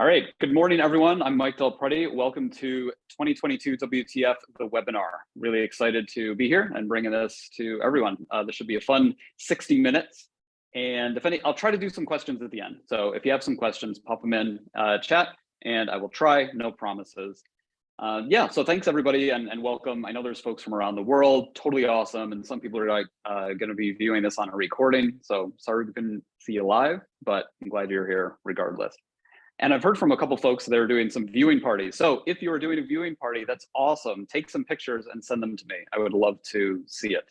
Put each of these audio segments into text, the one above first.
All right, good morning, everyone. I'm Mike Del Prete. Welcome to 2022 WTF The Webinar. Really excited to be here and bringing this to everyone. This should be a fun 60 minutes. And if any, I'll try to do some questions at the end. So if you have some questions, pop them in chat and I will try, no promises. Yeah, so thanks everybody and welcome. I know there's folks from around the world, totally awesome. And some people are like gonna be viewing this on a recording. So sorry we couldn't see you live, but I'm glad you're here regardless. And I've heard from a couple folks that are doing some viewing parties. So if you are doing a viewing party, that's awesome. Take some pictures and send them to me. I would love to see it.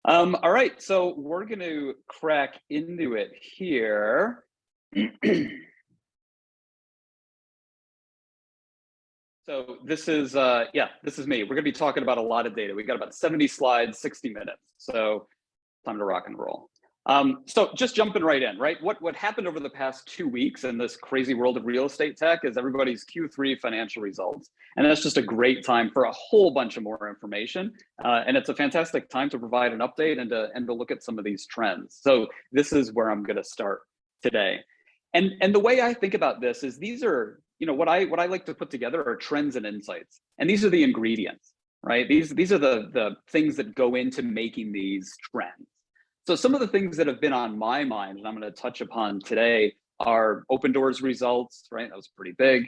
All right, so we're going to crack into it here. So this is, this is me. We're going to be talking about a lot of data. We got about 70 slides, 60 minutes. So time to rock and roll. So just jumping right in, right? What happened over the past 2 weeks in this crazy world of real estate tech is everybody's Q3 financial results. And that's just a great time for a whole bunch of more information. And it's a fantastic time to provide an update and to look at some of these trends. So this is where I'm going to start today. And the way I think about this is these are, what I like to put together are trends and insights. And these are the ingredients, right? These are the things that go into making these trends. So some of the things that have been on my mind and I'm going to touch upon today are Opendoor's results, right? That was pretty big.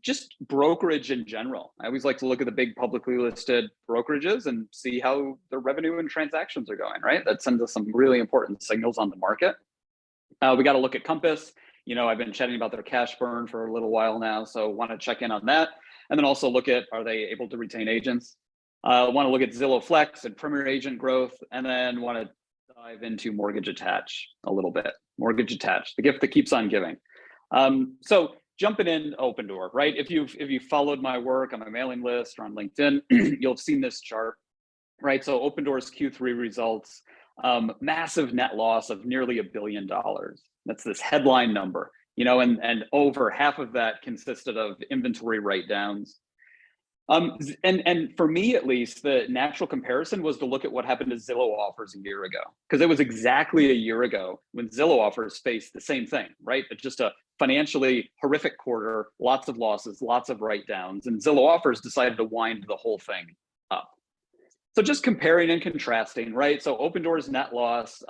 Just brokerage in general. I always like to look at the big publicly listed brokerages and see how the revenue and transactions are going, right? That sends us some really important signals on the market. We got to look at Compass. I've been chatting about their cash burn for a little while now, so want to check in on that. And then also look at, are they able to retain agents? Want to look at Zillow Flex and Premier Agent growth, and then want to dive into mortgage attach a little bit. Mortgage attach, the gift that keeps on giving. So jumping in Opendoor, right? If you've followed my work on my mailing list or on LinkedIn, you'll have seen this chart, right? So Opendoor's Q3 results, massive net loss of nearly $1 billion. That's this headline number, and over half of that consisted of inventory write-downs. And for me, at least, the natural comparison was to look at what happened to Zillow Offers a year ago, because it was exactly a year ago when Zillow Offers faced the same thing, right? It's just a financially horrific quarter, lots of losses, lots of write-downs, and Zillow Offers decided to wind the whole thing up. So just comparing and contrasting, right? So Opendoor's net loss,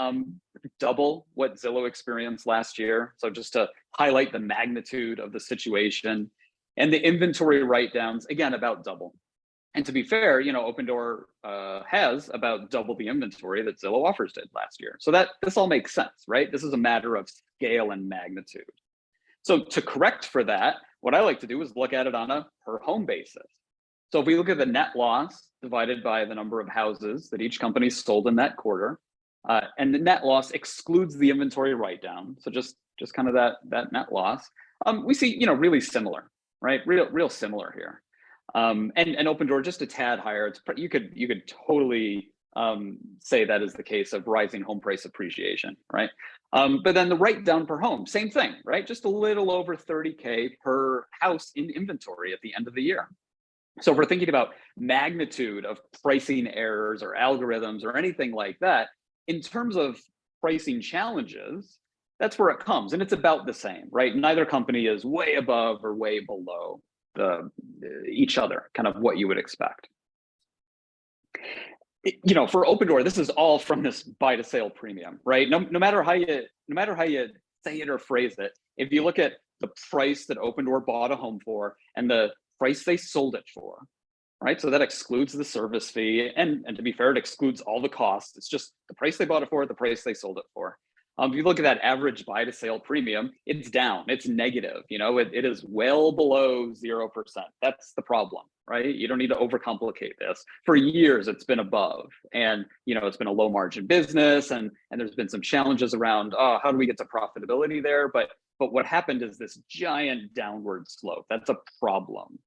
double what Zillow experienced last year. So just to highlight the magnitude of the situation. And the inventory write-downs, again, about double. And to be fair, Opendoor has about double the inventory that Zillow Offers did last year. So this all makes sense, right? This is a matter of scale and magnitude. So to correct for that, what I like to do is look at it on a per home basis. So if we look at the net loss divided by the number of houses that each company sold in that quarter, and the net loss excludes the inventory write-down. So just kind of that net loss, we see, really similar. Right, real similar here, and Opendoor just a tad higher. You could totally say that is the case of rising home price appreciation, right? But then the write down per home, same thing, right? Just a little over 30K per house in inventory at the end of the year. So if we're thinking about magnitude of pricing errors or algorithms or anything like that, in terms of pricing challenges, that's where it comes, and it's about the same, right? Neither company is way above or way below each other, kind of what you would expect. For Opendoor, this is all from this buy to sale premium, right? No matter how you say it or phrase it, if you look at the price that Opendoor bought a home for and the price they sold it for, right? So that excludes the service fee, and to be fair, it excludes all the costs. It's just the price they bought it for, the price they sold it for. If you look at that average buy to sale premium, it's down, it's negative. It is well below 0%. That's the problem, right? You don't need to overcomplicate this. For years, it's been above, and it's been a low margin business, and there's been some challenges around, how do we get to profitability there? But what happened is this giant downward slope. That's a problem,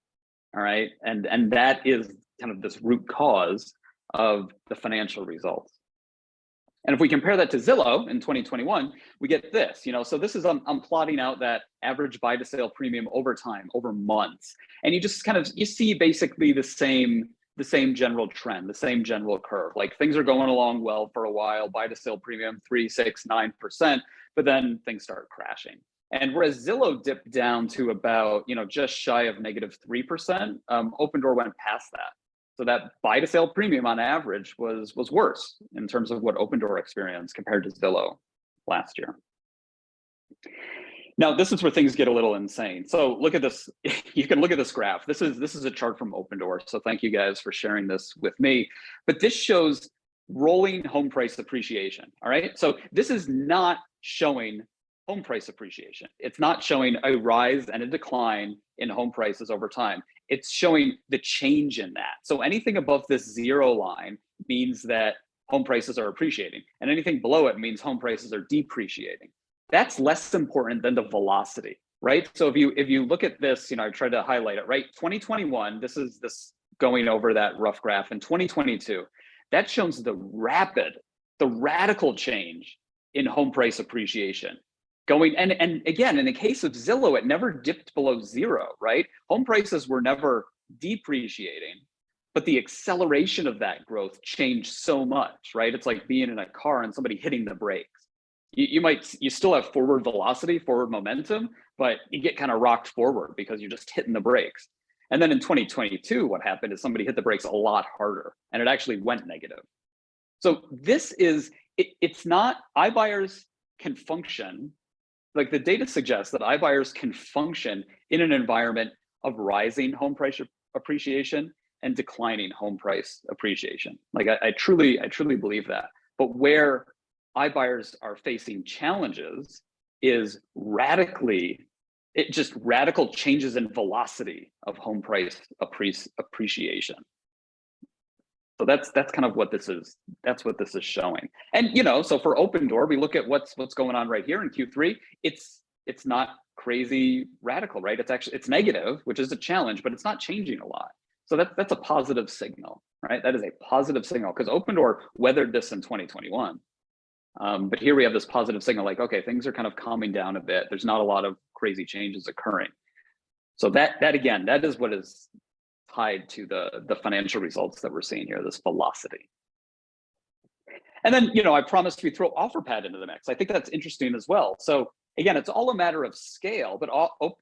all right? And that is kind of this root cause of the financial results. And if we compare that to Zillow in 2021, we get this, so this is, I'm plotting out that average buy to sale premium over time, over months. And you just you see basically the same general trend, the same general curve. Like things are going along well for a while, buy to sale premium 3, 6, 9%, but then things start crashing. And whereas Zillow dipped down to about, just shy of -3%, Opendoor went past that. So that buy to sale premium on average was worse in terms of what Opendoor experienced compared to Zillow last year. Now, this is where things get a little insane. So look at this. You can look at this graph. This is a chart from Opendoor. So thank you guys for sharing this with me. But this shows rolling home price appreciation. All right. So this is not showing home price appreciation. It's not showing a rise and a decline in home prices over time. It's showing the change in that. So anything above this 0 line means that home prices are appreciating, and anything below it means home prices are depreciating. That's less important than the velocity, right? So if you look at this, I tried to highlight it, right? 2021, this is going over that rough graph. In 2022, that shows the radical change in home price appreciation. And again, in the case of Zillow, it never dipped below 0, right? Home prices were never depreciating, but the acceleration of that growth changed so much, right? It's like being in a car and somebody hitting the brakes. You still have forward velocity, forward momentum, but you get kind of rocked forward because you're just hitting the brakes. And then in 2022, what happened is somebody hit the brakes a lot harder, and it actually went negative. So it's not, iBuyers can function, like the data suggests that iBuyers can function in an environment of rising home price appreciation and declining home price appreciation. Like I truly believe that. But where iBuyers are facing challenges is radical changes in velocity of home price appreciation. So that's kind of what this is. That's what this is showing. And so for Opendoor, we look at what's going on right here in Q3. It's not crazy radical, right? It's negative, which is a challenge, but it's not changing a lot. So that's a positive signal, right? That is a positive signal because Opendoor weathered this in 2021. But here we have this positive signal, like, okay, things are kind of calming down a bit. There's not a lot of crazy changes occurring. So that again, that is what is tied to the financial results that we're seeing here, this velocity. And then, I promised we throw OfferPad into the mix. I think that's interesting as well. So again, it's all a matter of scale, but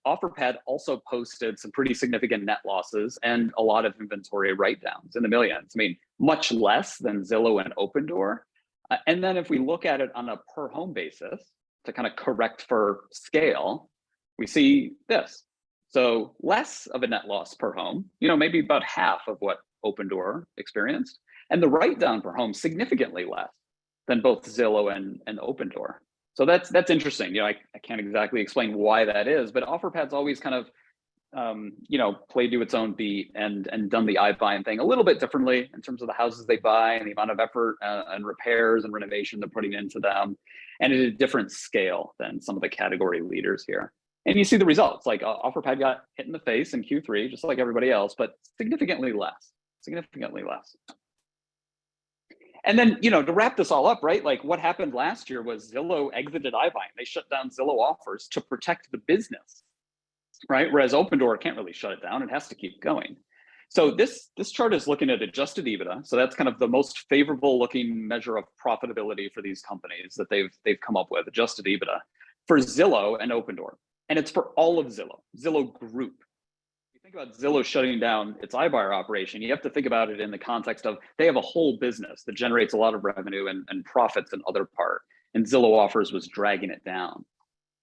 OfferPad also posted some pretty significant net losses and a lot of inventory write-downs in the millions. I mean, much less than Zillow and Opendoor. And then if we look at it on a per home basis to kind of correct for scale, we see this. So less of a net loss per home, maybe about half of what Opendoor experienced. And the write-down per home significantly less than both Zillow and Opendoor. So that's interesting. I can't exactly explain why that is, but OfferPad's always kind of played to its own beat and done the iBuying thing a little bit differently in terms of the houses they buy and the amount of effort and repairs and renovation they're putting into them, and at a different scale than some of the category leaders here. And you see the results, like OfferPad got hit in the face in Q3, just like everybody else, but significantly less. And then, to wrap this all up, right? Like what happened last year was Zillow exited iBuying. They shut down Zillow Offers to protect the business, right? Whereas Opendoor can't really shut it down. It has to keep going. So this chart is looking at adjusted EBITDA. So that's kind of the most favorable looking measure of profitability for these companies that they've come up with, adjusted EBITDA, for Zillow and Opendoor. And it's for all of Zillow Group. If you think about Zillow shutting down its iBuyer operation, you have to think about it in the context of they have a whole business that generates a lot of revenue and profits in other part. And Zillow Offers was dragging it down.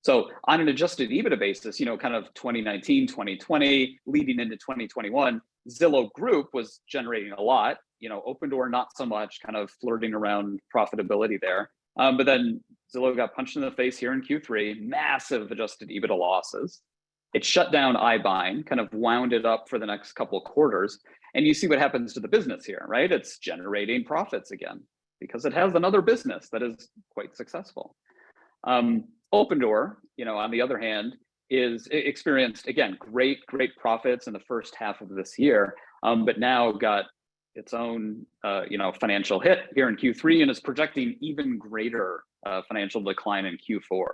So on an adjusted EBITDA basis, kind of 2019, 2020, leading into 2021, Zillow Group was generating a lot, Opendoor not so much, kind of flirting around profitability there. But then Zillow got punched in the face here in Q3, massive adjusted EBITDA losses. It shut down iBuying, kind of wound it up for the next couple of quarters. And you see what happens to the business here, right? It's generating profits again because it has another business that is quite successful. Opendoor, on the other hand, is experienced, again, great profits in the first half of this year, but now got its own, financial hit here in Q3 and is projecting even greater financial decline in Q4.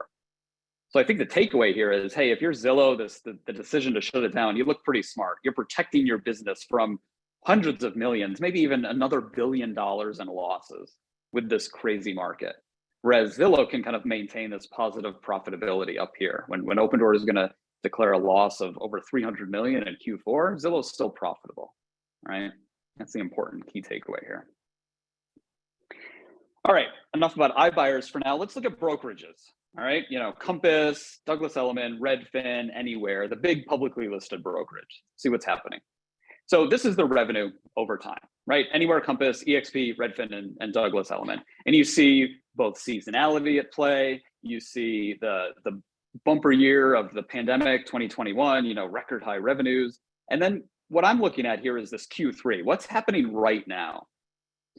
So I think the takeaway here is, hey, if you're Zillow, the decision to shut it down, you look pretty smart. You're protecting your business from hundreds of millions, maybe even another $1 billion in losses with this crazy market. Whereas Zillow can kind of maintain this positive profitability up here. When Opendoor is going to declare a loss of over 300 million in Q4, Zillow's still profitable, right? That's the important key takeaway here. All right, enough about iBuyers for now. Let's look at brokerages. All right, Compass, Douglas Elliman, Redfin, Anywhere, the big publicly listed brokerage. See what's happening. So this is the revenue over time, right? Anywhere, Compass, EXP, Redfin, and Douglas Elliman. And you see both seasonality at play. You see the bumper year of the pandemic, 2021, record high revenues. And then what I'm looking at here is this Q3. What's happening right now?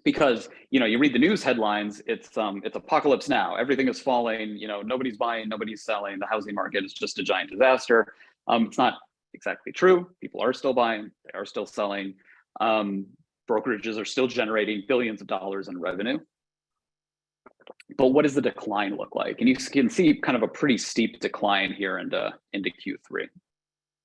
Because you read the news headlines, it's apocalypse now. Everything is falling. Nobody's buying, nobody's selling. The housing market is just a giant disaster. It's not exactly true. People are still buying. They are still selling. Brokerages are still generating billions of dollars in revenue. But what does the decline look like? And you can see kind of a pretty steep decline here into Q3.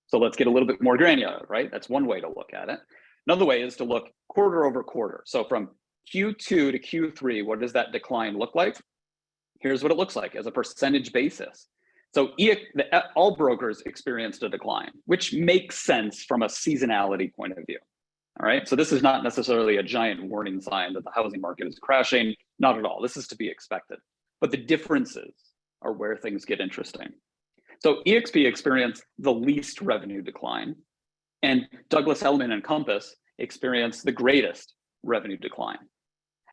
So let's get a little bit more granular, right? That's one way to look at it. Another way is to look quarter over quarter. So from Q2 to Q3, what does that decline look like? Here's what it looks like as a percentage basis. So all brokers experienced a decline, which makes sense from a seasonality point of view. All right, so this is not necessarily a giant warning sign that the housing market is crashing. Not at all. This is to be expected. But the differences are where things get interesting. So EXP experienced the least revenue decline, and Douglas Elliman and Compass experienced the greatest revenue decline.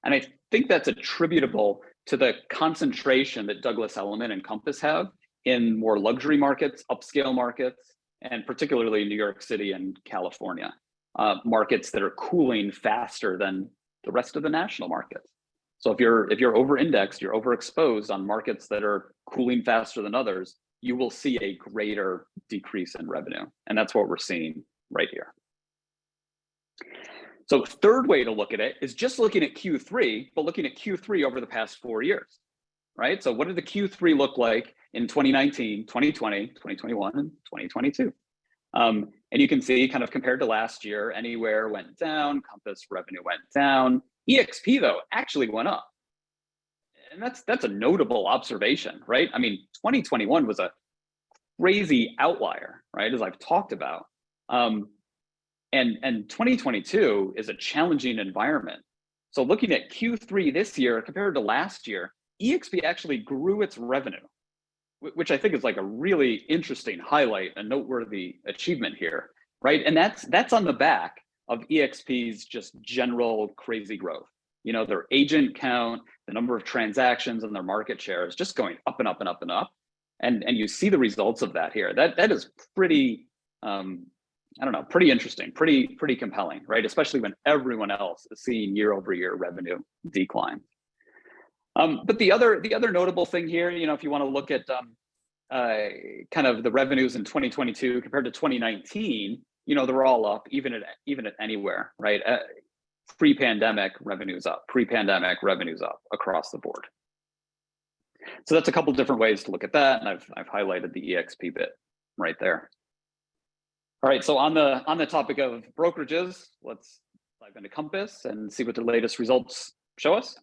And I think that's attributable to the concentration that Douglas Elliman and Compass have in more luxury markets, upscale markets, and particularly New York City and California, markets that are cooling faster than the rest of the national markets. So if you're over-indexed, you're overexposed on markets that are cooling faster than others, you will see a greater decrease in revenue. And that's what we're seeing right here. So third way to look at it is just looking at Q3, but looking at Q3 over the past 4 years, right? So what did the Q3 look like in 2019, 2020, 2021, and 2022? And you can see kind of compared to last year, Anywhere went down, Compass revenue went down. EXP though actually went up. And that's a notable observation, right? I mean, 2021 was a crazy outlier, right? As I've talked about. And 2022 is a challenging environment. So looking at Q3 this year compared to last year, EXP actually grew its revenue, which I think is like a really interesting highlight, a noteworthy achievement here, right? And that's on the back of EXP's just general crazy growth. Their agent count, the number of transactions, and their market share is just going up and up and up and up. And you see the results of that here. That is pretty, pretty interesting, pretty compelling, right? Especially when everyone else is seeing year-over-year revenue decline. But the other notable thing here, if you want to look at kind of the revenues in 2022 compared to 2019, they're all up, even at Anywhere, right? Pre-pandemic revenues up, across the board. So that's a couple different ways to look at that, and I've highlighted the EXP bit right there. All right, so on the topic of brokerages, let's dive into Compass and see what the latest results show us.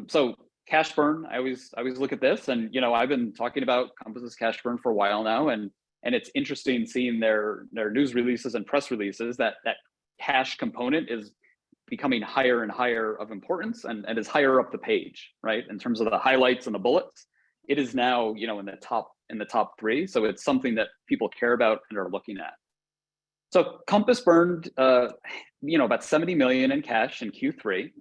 So cash burn, I always look at this, and I've been talking about Compass's cash burn for a while now, and it's interesting seeing their news releases and press releases that cash component is becoming higher and higher of importance and is higher up the page, right? In terms of the highlights and the bullets, it is now in the top 3. So it's something that people care about and are looking at. So Compass burned about 70 million in cash in Q3.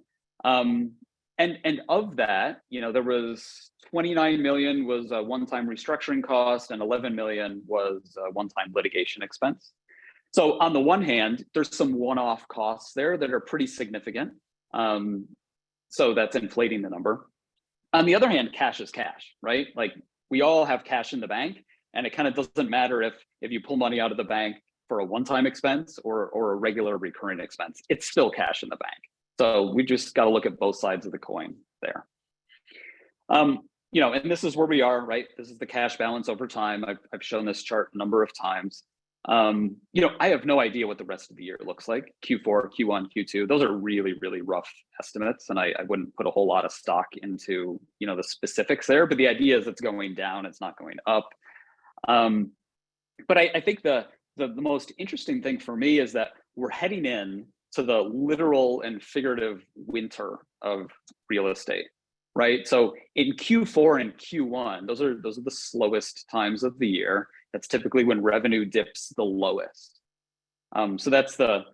And of that, there was 29 million was a one-time restructuring cost, and 11 million was a one-time litigation expense. So on the one hand, there's some one-off costs there that are pretty significant. So that's inflating the number. On the other hand, cash is cash, right? Like we all have cash in the bank, and it kind of doesn't matter if you pull money out of the bank for a one-time expense or a regular recurring expense. It's still cash in the bank. So we just got to look at both sides of the coin there. And this is where we are, right? This is the cash balance over time. I've shown this chart a number of times. I have no idea what the rest of the year looks like. Q4, Q1, Q2, those are really, really rough estimates. And I wouldn't put a whole lot of stock into, the specifics there, but the idea is it's going down, it's not going up. But I think the most interesting thing for me is that we're heading in to the literal and figurative winter of real estate, right? So in Q4 and Q1, those are the slowest times of the year. That's typically when revenue dips the lowest. So that's the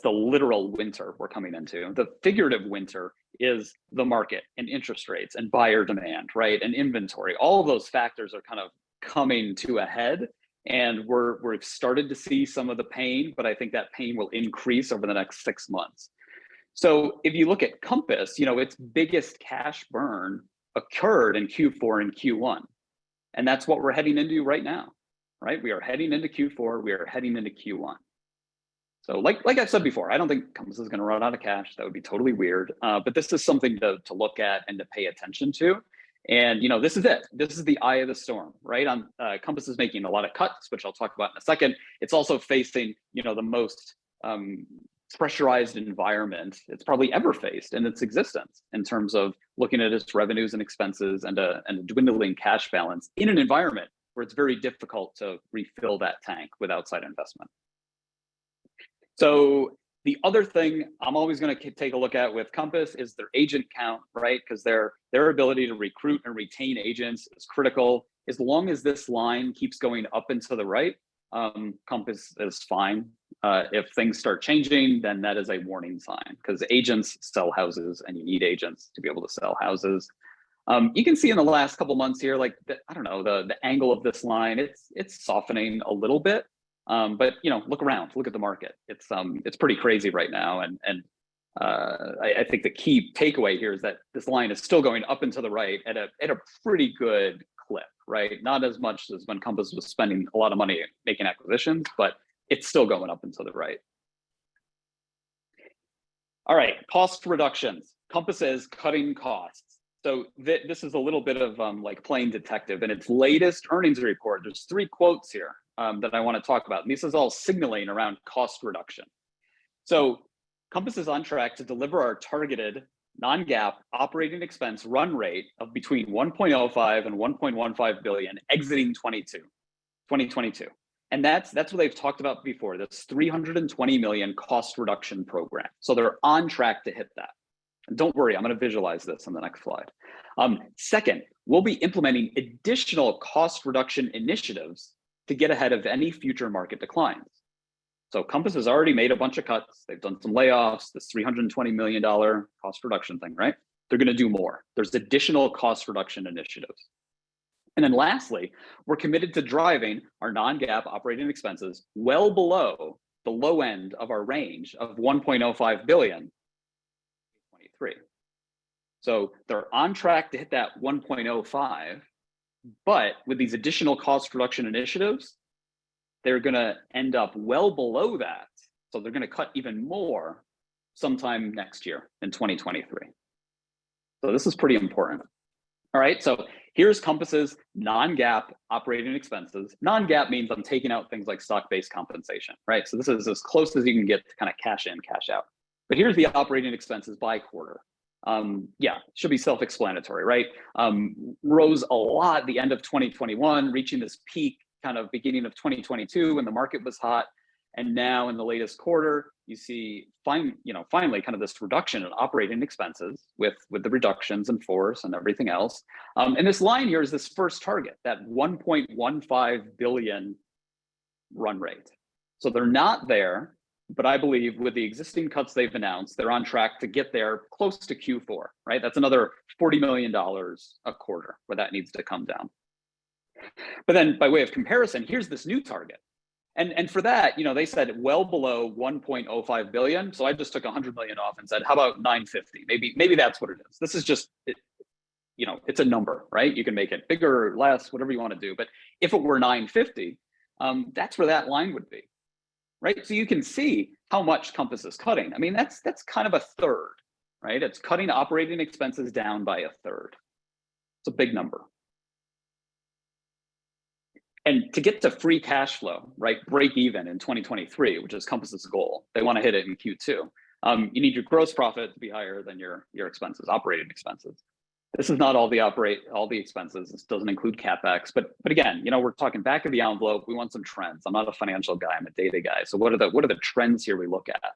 literal winter we're coming into. The figurative winter is the market and interest rates and buyer demand, right? And inventory. All of those factors are kind of coming to a head. And we've started to see some of the pain, but I think that pain will increase over the next 6 months. So if you look at Compass, its biggest cash burn occurred in Q4 and Q1. And that's what we're heading into right now, right? We are heading into Q4, we are heading into Q1. So like I've said before, I don't think Compass is going to run out of cash. That would be totally weird. But this is something to look at and to pay attention to. And this is it. This is the eye of the storm, right? Compass is making a lot of cuts, which I'll talk about in a second. It's also facing, the most pressurized environment it's probably ever faced in its existence in terms of looking at its revenues and expenses and a dwindling cash balance in an environment where it's very difficult to refill that tank with outside investment. So the other thing I'm always going to take a look at with Compass is their agent count, right? Because their ability to recruit and retain agents is critical. As long as this line keeps going up and to the right, Compass is fine. If things start changing, then that is a warning sign because agents sell houses and you need agents to be able to sell houses. You can see in the last couple months here, like, the angle of this line, it's softening a little bit. But look around, look at the market. It's pretty crazy right now, and I think the key takeaway here is that this line is still going up and to the right at a pretty good clip, right? Not as much as when Compass was spending a lot of money making acquisitions, but it's still going up and to the right. All right, cost reductions. Compass is cutting costs. So this is a little bit of like playing detective. In its latest earnings report, there's 3 quotes here that I want to talk about. And this is all signaling around cost reduction. So Compass is on track to deliver our targeted non-GAAP operating expense run rate of between 1.05 and 1.15 billion exiting 2022. And that's what they've talked about before, this 320 million cost reduction program. So they're on track to hit that. And don't worry, I'm going to visualize this on the next slide. Second, we'll be implementing additional cost reduction initiatives to get ahead of any future market declines. So Compass has already made a bunch of cuts. They've done some layoffs, this $320 million cost reduction thing, right? They're going to do more. There's additional cost reduction initiatives. And then lastly, we're committed to driving our non-GAAP operating expenses well below the low end of our range of 1.05 billion in 2023. So they're on track to hit that 1.05, but with these additional cost reduction initiatives, they're going to end up well below that. So they're going to cut even more sometime next year in 2023. So this is pretty important. All right, so here's Compass's non-GAAP operating expenses. Non-GAAP means I'm taking out things like stock-based compensation, right? So this is as close as you can get to kind of cash in, cash out. But here's the operating expenses by quarter. Should be self-explanatory, right? Rose a lot at the end of 2021, reaching this peak kind of beginning of 2022 when the market was hot. And now in the latest quarter, you see finally kind of this reduction in operating expenses with the reductions in force and everything else. And this line here is this first target, that 1.15 billion run rate. So they're not there, but I believe with the existing cuts they've announced, they're on track to get there close to Q4, right? That's another $40 million a quarter where that needs to come down. But then by way of comparison, here's this new target. And for that, they said well below 1.05 billion. So I just took 100 million off and said, how about 950? Maybe that's what it is. This is just, it's a number, right? You can make it bigger or less, whatever you want to do. But if it were 950, that's where that line would be, right? So you can see how much Compass is cutting. I mean, that's kind of a third, right? It's cutting operating expenses down by a third. It's a big number. And to get to free cash flow, right, break even in 2023, which is Compass's goal, they want to hit it in Q2. You need your gross profit to be higher than your expenses, operating expenses. This is not all the expenses. This doesn't include CapEx, but again, we're talking back of the envelope. We want some trends. I'm not a financial guy. I'm a data guy. So what are the trends here we look at?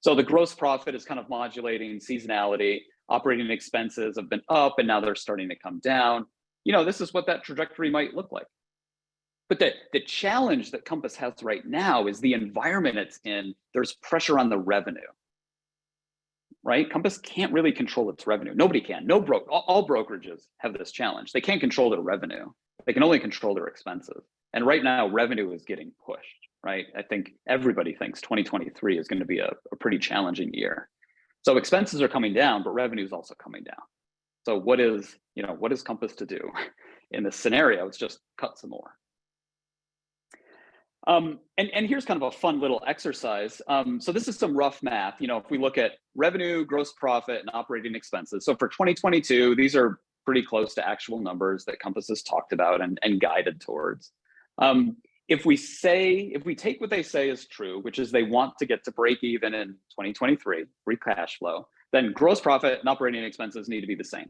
So the gross profit is kind of modulating seasonality. Operating expenses have been up, and now they're starting to come down. This is what that trajectory might look like. But the challenge that Compass has right now is the environment it's in. There's pressure on the revenue, right? Compass can't really control its revenue. Nobody can. All brokerages have this challenge. They can't control their revenue. They can only control their expenses. And right now, revenue is getting pushed, right? I think everybody thinks 2023 is going to be a pretty challenging year. So expenses are coming down, but revenue is also coming down. So what is Compass to do in this scenario? It's just cut some more. And here's kind of a fun little exercise. So this is some rough math. If we look at revenue, gross profit, and operating expenses. So for 2022, these are pretty close to actual numbers that Compass has talked about and guided towards. If we take what they say is true, which is they want to get to break even in 2023, free cash flow, then gross profit and operating expenses need to be the same.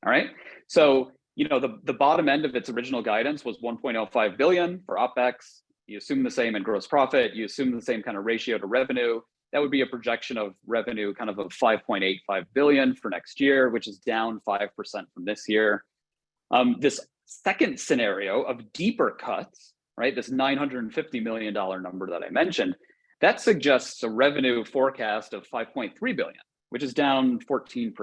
All right. So, the bottom end of its original guidance was 1.05 billion for OpEx. You assume the same in gross profit, you assume the same kind of ratio to revenue. That would be a projection of revenue kind of 5.85 billion for next year, which is down 5% from this year. This second scenario of deeper cuts, right? This $950 million number that I mentioned, that suggests a revenue forecast of 5.3 billion, which is down 14%.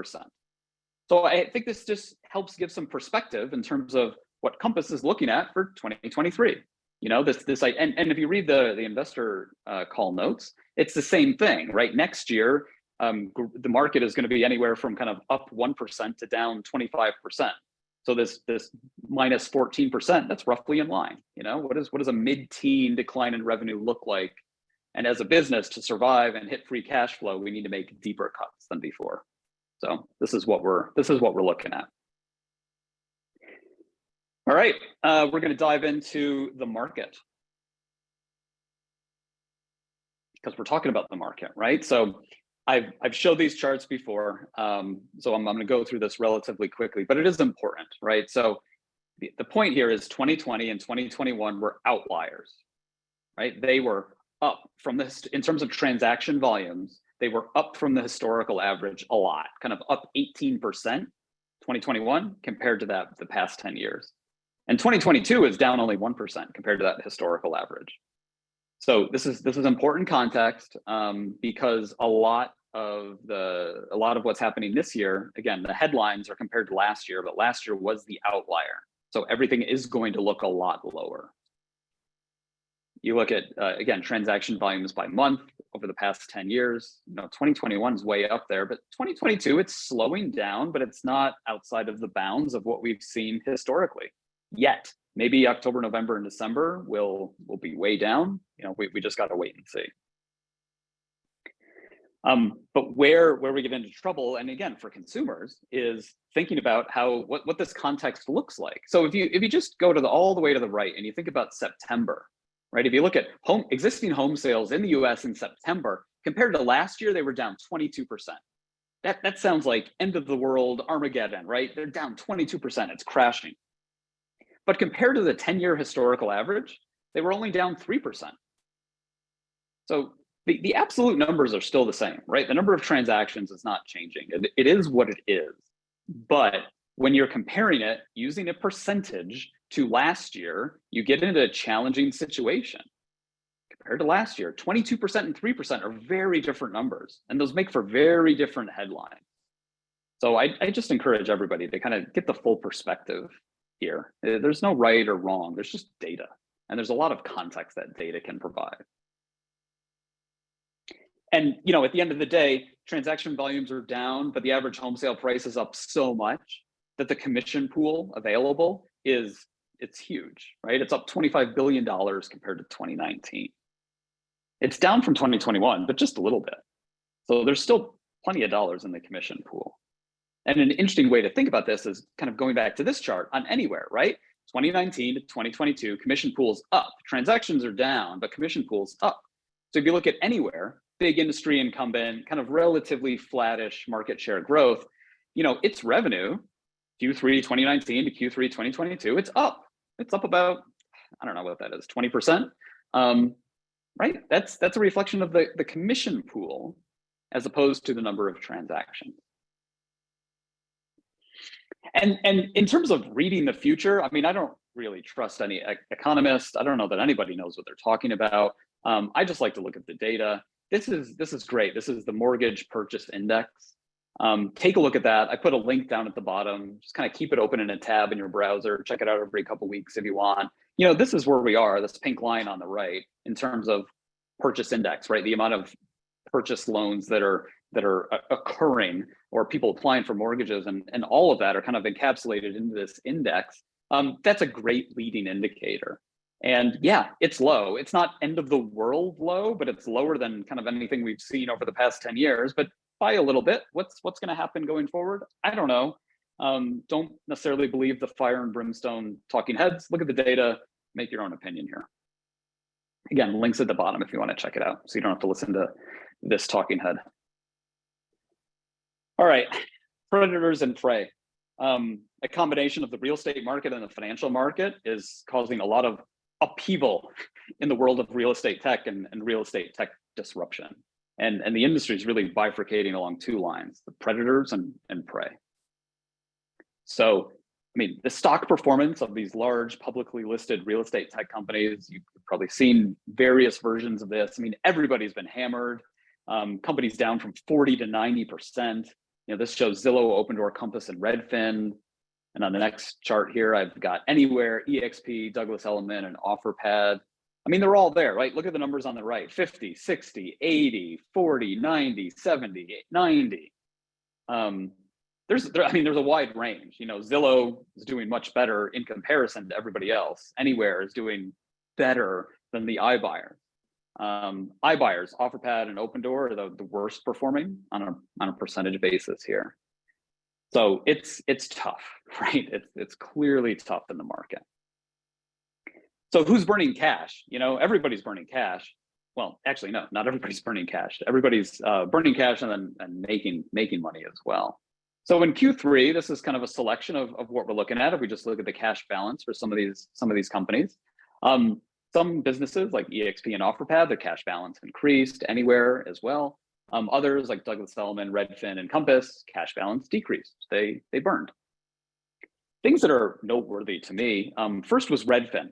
So I think this just helps give some perspective in terms of what Compass is looking at for 2023. And if you read the investor call notes, it's the same thing, right? Next year, the market is going to be anywhere from kind of up 1% to down 25%. So this minus 14%, that's roughly in line. What does a mid-teen decline in revenue look like? And as a business, to survive and hit free cash flow, we need to make deeper cuts than before. So this is what we're looking at. All right, we're going to dive into the market because we're talking about the market, right? So I've showed these charts before, so I'm going to go through this relatively quickly, but it is important, right? So the point here is 2020 and 2021 were outliers, right? They were up from this in terms of transaction volumes. They were up from the historical average a lot, kind of up 18% 2021 compared to the past 10 years. And 2022 is down only 1% compared to that historical average. So this is important context because a lot of what's happening this year, again, the headlines are compared to last year, but last year was the outlier. So everything is going to look a lot lower. You look at, again, transaction volumes by month over the past 10 years, 2021 is way up there, but 2022, it's slowing down, but it's not outside of the bounds of what we've seen historically yet. Maybe October, November, and December will be way down. We just got to wait and see. But where we get into trouble, and again, for consumers, is thinking about what this context looks like. So if you just go all the way to the right and you think about September, right? If you look at existing home sales in the US in September, compared to last year, they were down 22%. That sounds like end of the world, Armageddon, right? They're down 22%, it's crashing. But compared to the 10-year historical average, they were only down 3%. So the absolute numbers are still the same, right? The number of transactions is not changing. It is what it is. But when you're comparing it using a percentage to last year, you get into a challenging situation. Compared to last year, 22% and 3% are very different numbers, and those make for very different headlines. So I just encourage everybody to kind of get the full perspective here. There's no right or wrong, there's just data. And there's a lot of context that data can provide. And at the end of the day, transaction volumes are down, but the average home sale price is up so much that the commission pool available it's huge, right? It's up $25 billion compared to 2019. It's down from 2021, but just a little bit. So there's still plenty of dollars in the commission pool. And an interesting way to think about this is kind of going back to this chart on anywhere, right? 2019 to 2022, commission pools up. Transactions are down, but commission pools up. So if you look at anywhere, big industry incumbent, kind of relatively flattish market share growth, its revenue, Q3 2019 to Q3 2022, it's up. It's up about, I don't know what that is, 20%. Right? That's a reflection of the commission pool as opposed to the number of transactions. And in terms of reading the future, I mean, I don't really trust any economist. I don't know that anybody knows what they're talking about. I just like to look at the data. This is great. This is the mortgage purchase index. Take a look at that. I put a link down at the bottom. Just kind of keep it open in a tab in your browser. Check it out every couple of weeks if you want. This is where we are, this pink line on the right, in terms of purchase index, right? The amount of purchase loans that are occurring, or people applying for mortgages, and all of that are kind of encapsulated into this index. That's a great leading indicator. And yeah, it's low. It's not end of the world low, but it's lower than kind of anything we've seen over the past 10 years. But by a little bit, what's going to happen going forward? I don't know. Don't necessarily believe the fire and brimstone talking heads. Look at the data, make your own opinion here. Again, links at the bottom if you want to check it out, so you don't have to listen to this talking head. All right, predators and prey. A combination of the real estate market and the financial market is causing a lot of upheaval in the world of real estate tech and real estate tech disruption. And the industry is really bifurcating along two lines, the predators and prey. So, I mean, the stock performance of these large publicly listed real estate tech companies, you've probably seen various versions of this. I mean, everybody's been hammered. Companies down from 40 to 90%. This shows Zillow, Opendoor, Compass, and Redfin. And on the next chart here, I've got Anywhere, EXP, Douglas Elliman, and OfferPad. I mean, they're all there, right? Look at the numbers on the right, 50, 60, 80, 40, 90, 70, 90. There's a wide range. Zillow is doing much better in comparison to everybody else. Anywhere is doing better than the iBuyer. iBuyers, OfferPad, and Opendoor are the worst performing on a percentage basis here. So it's tough, right? It's clearly tough in the market. So who's burning cash? Everybody's burning cash. Well, actually, no, not everybody's burning cash. Everybody's burning cash and making money as well. So in Q3, this is kind of a selection of what we're looking at. If we just look at the cash balance for some of these companies, some businesses like EXP and OfferPad, their cash balance increased. Anywhere as well. Others like Douglas Elliman, Redfin, and Compass, cash balance decreased. They burned. Things that are noteworthy to me. First was Redfin.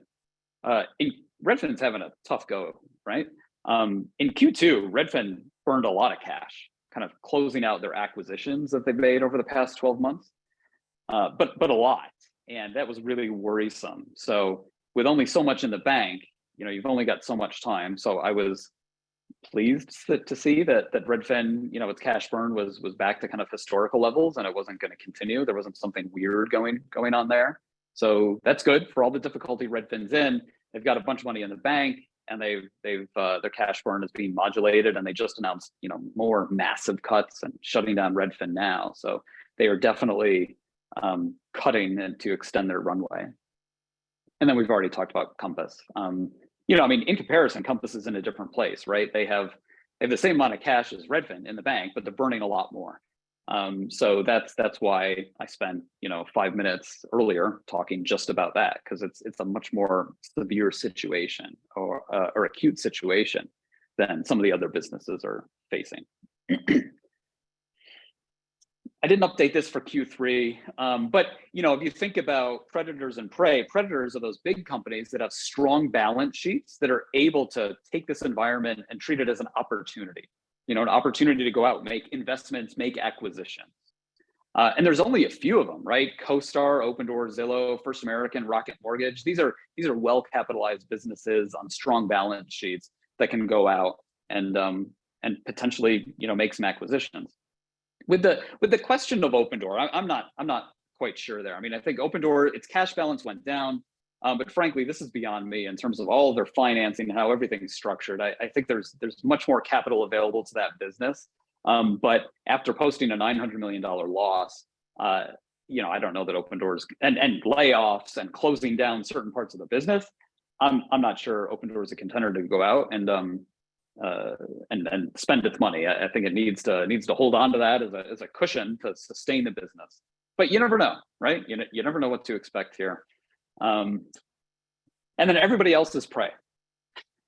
Redfin's having a tough go, right? In Q2, Redfin burned a lot of cash, kind of closing out their acquisitions that they've made over the past 12 months, but a lot. And that was really worrisome. So with only so much in the bank, you've only got so much time. So I was pleased to see that Redfin, its cash burn was back to kind of historical levels, and it wasn't going to continue. There wasn't something weird going on there. So that's good for all the difficulty Redfin's in. They've got a bunch of money in the bank, and they've their cash burn is being modulated, and they just announced more massive cuts and shutting down Redfin now. So they are definitely cutting to extend their runway. And then we've already talked about Compass. In comparison, Compass is in a different place, right? They have the same amount of cash as Redfin in the bank, but they're burning a lot more. So that's why I spent 5 minutes earlier talking just about that, because it's a much more severe situation or acute situation than some of the other businesses are facing. I didn't update this for Q3, but if you think about predators and prey, predators are those big companies that have strong balance sheets that are able to take this environment and treat it as an opportunity. An opportunity to go out, make investments, make acquisitions. And there's only a few of them, right? CoStar, Opendoor, Zillow, First American, Rocket Mortgage. These are well-capitalized businesses on strong balance sheets that can go out and potentially make some acquisitions. With the question of Opendoor, I'm not quite sure there. I mean, I think Opendoor, its cash balance went down, but frankly, this is beyond me in terms of all of their financing and how everything's structured. I think there's much more capital available to that business. But after posting a $900 million loss, I don't know that Open Doors and layoffs and closing down certain parts of the business. I'm not sure Open Doors is a contender to go out and spend its money. I think it needs to hold on to that as a cushion to sustain the business. But you never know, right? You never know what to expect here. And then everybody else is prey,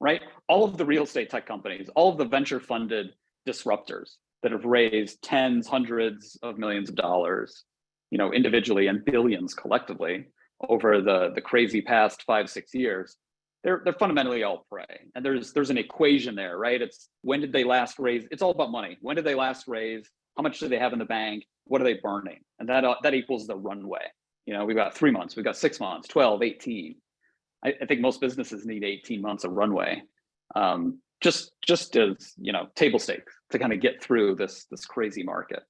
right? All of the real estate tech companies, all of the venture funded disruptors that have raised tens, hundreds of millions of dollars, individually and billions collectively over the crazy past 5-6 years, they're fundamentally all prey. And there's an equation there, right? It's when did they last raise? It's all about money. When did they last raise? How much do they have in the bank? What are they burning? And that equals the runway. We've got 3 months, we've got 6 months, 12, 18. I think most businesses need 18 months of runway, just as table stakes to kind of get through this crazy market.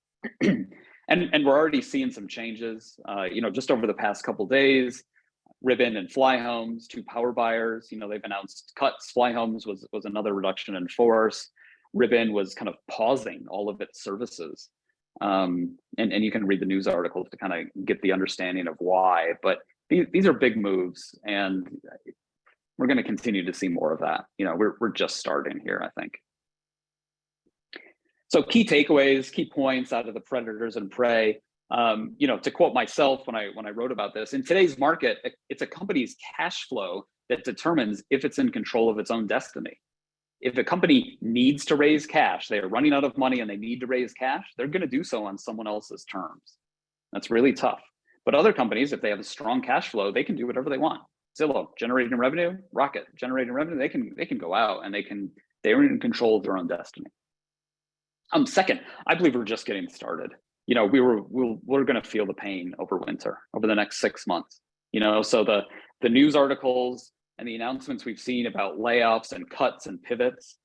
and we're already seeing some changes. Just over the past couple of days, Ribbon and Fly Homes, 2 power buyers, they've announced cuts. Fly Homes was another reduction in force. Ribbon was kind of pausing all of its services. And you can read the news articles to kind of get the understanding of why. But these are big moves, and we're going to continue to see more of that. We're just starting here, I think. So key takeaways, key points out of the predators and prey. To quote myself when I wrote about this, in today's market, it's a company's cash flow that determines if it's in control of its own destiny. If a company needs to raise cash, they are running out of money and they need to raise cash, they're going to do so on someone else's terms. That's really tough. But other companies, if they have a strong cash flow, they can do whatever they want. Zillow generating revenue, Rocket generating revenue, they can go out and they're in control of their own destiny. Second, I believe we're just getting started. We're going to feel the pain over winter, over the next 6 months. So the news articles and the announcements we've seen about layoffs and cuts and pivots,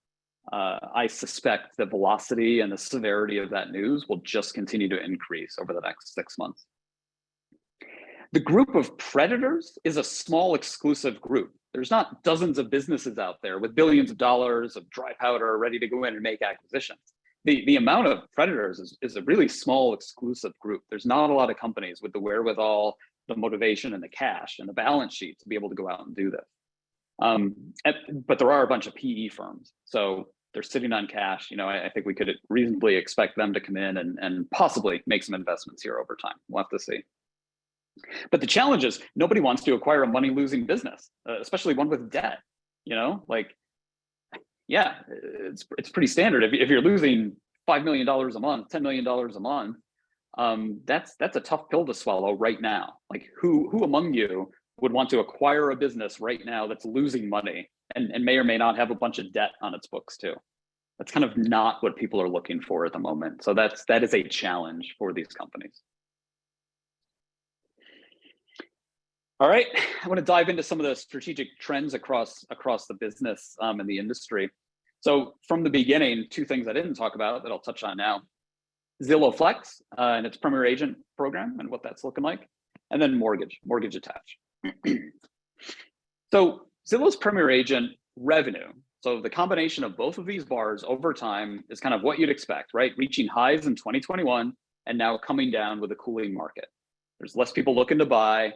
I suspect the velocity and the severity of that news will just continue to increase over the next 6 months. The group of predators is a small exclusive group. There's not dozens of businesses out there with billions of dollars of dry powder ready to go in and make acquisitions. The amount of predators is a really small exclusive group. There's not a lot of companies with the wherewithal, the motivation, and the cash and the balance sheet to be able to go out and do this. But there are a bunch of PE firms, so they're sitting on cash. I think we could reasonably expect them to come in and possibly make some investments here over time. We'll have to see. But the challenge is nobody wants to acquire a money-losing business, especially one with debt. It's pretty standard. If you're losing $5 million a month, $10 million a month, that's a tough pill to swallow right now. Like who among you would want to acquire a business right now that's losing money and may or may not have a bunch of debt on its books too? That's kind of not what people are looking for at the moment. So that is a challenge for these companies. All right, I want to dive into some of the strategic trends across the business and the industry. So from the beginning, 2 things I didn't talk about that I'll touch on now: Zillow Flex and its Premier Agent program and what that's looking like, and then mortgage attach. So Zillow's Premier Agent revenue, so the combination of both of these bars over time is kind of what you'd expect, right? Reaching highs in 2021 and now coming down with a cooling market. There's less people looking to buy.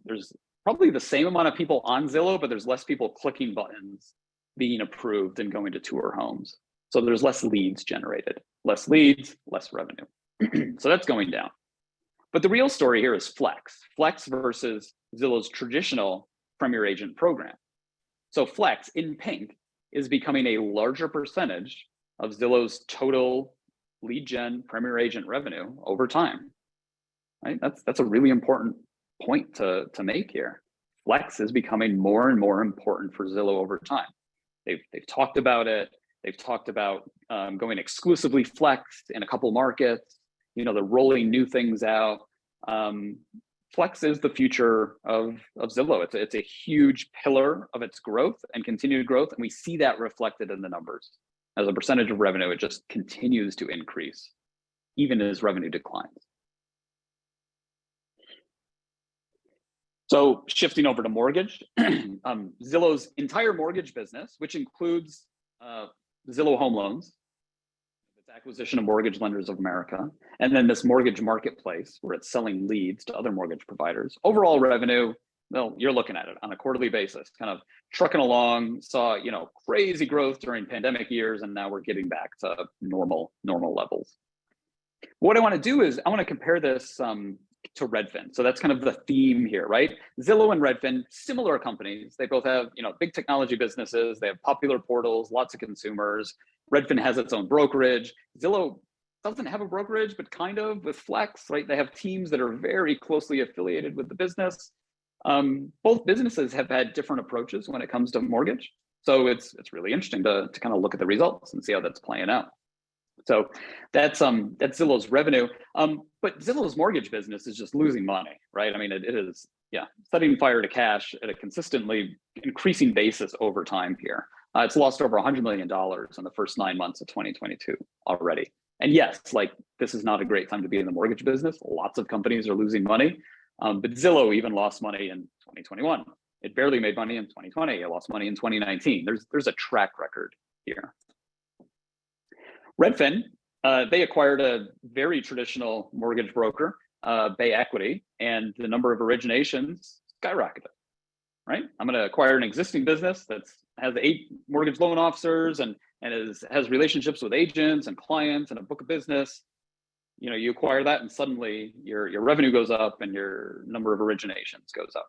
There's probably the same amount of people on Zillow, but there's less people clicking buttons, being approved, and going to tour homes. So there's less leads generated. Less leads, less revenue. So that's going down. But the real story here is Flex versus Zillow's traditional Premier Agent program. So Flex, in pink, is becoming a larger percentage of Zillow's total lead gen Premier Agent revenue over time. Right? That's a really important point to make here. Flex is becoming more and more important for Zillow over time. They've talked about it. They've talked about going exclusively Flex in a couple markets. They're rolling new things out. Flex is the future of Zillow. It's a huge pillar of its growth and continued growth, and we see that reflected in the numbers. As a percentage of revenue, it just continues to increase, even as revenue declines. So shifting over to mortgage, Zillow's entire mortgage business, which includes Zillow Home Loans, its acquisition of Mortgage Lenders of America, and then this mortgage marketplace where it's selling leads to other mortgage providers. Overall revenue, well, you're looking at it on a quarterly basis, kind of trucking along, saw, crazy growth during pandemic years, and now we're getting back to normal levels. What I want to do is I want to compare this to Redfin. So that's kind of the theme here, right? Zillow and Redfin, similar companies. They both have, big technology businesses. They have popular portals, lots of consumers. Redfin has its own brokerage. Zillow doesn't have a brokerage, but kind of with Flex, right? They have teams that are very closely affiliated with the business. Both businesses have had different approaches when it comes to mortgage. So it's really interesting to kind of look at the results and see how that's playing out. So that's Zillow's revenue. But Zillow's mortgage business is just losing money, right? I mean, it is, setting fire to cash at a consistently increasing basis over time here. It's lost over $100 million in the first 9 months of 2022 already. And yes, this is not a great time to be in the mortgage business. Lots of companies are losing money. But Zillow even lost money in 2021. It barely made money in 2020. It lost money in 2019. There's a track record here. Redfin, they acquired a very traditional mortgage broker, Bay Equity, and the number of originations skyrocketed, right? I'm going to acquire an existing business that has 8 mortgage loan officers and has relationships with agents and clients and a book of business. You acquire that and suddenly your revenue goes up and your number of originations goes up.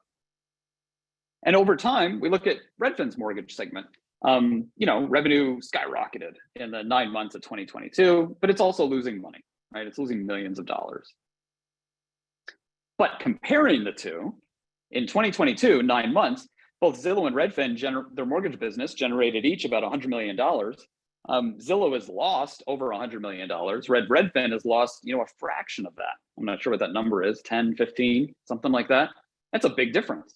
And over time, we look at Redfin's mortgage segment. Revenue skyrocketed in the 9 months of 2022, but it's also losing money, right? It's losing millions of dollars. But comparing the two, in 2022, 9 months, both Zillow and Redfin, their mortgage business generated each about $100 million. Zillow has lost over $100 million. Redfin has lost, a fraction of that. I'm not sure what that number is, 10, 15, something like that. That's a big difference.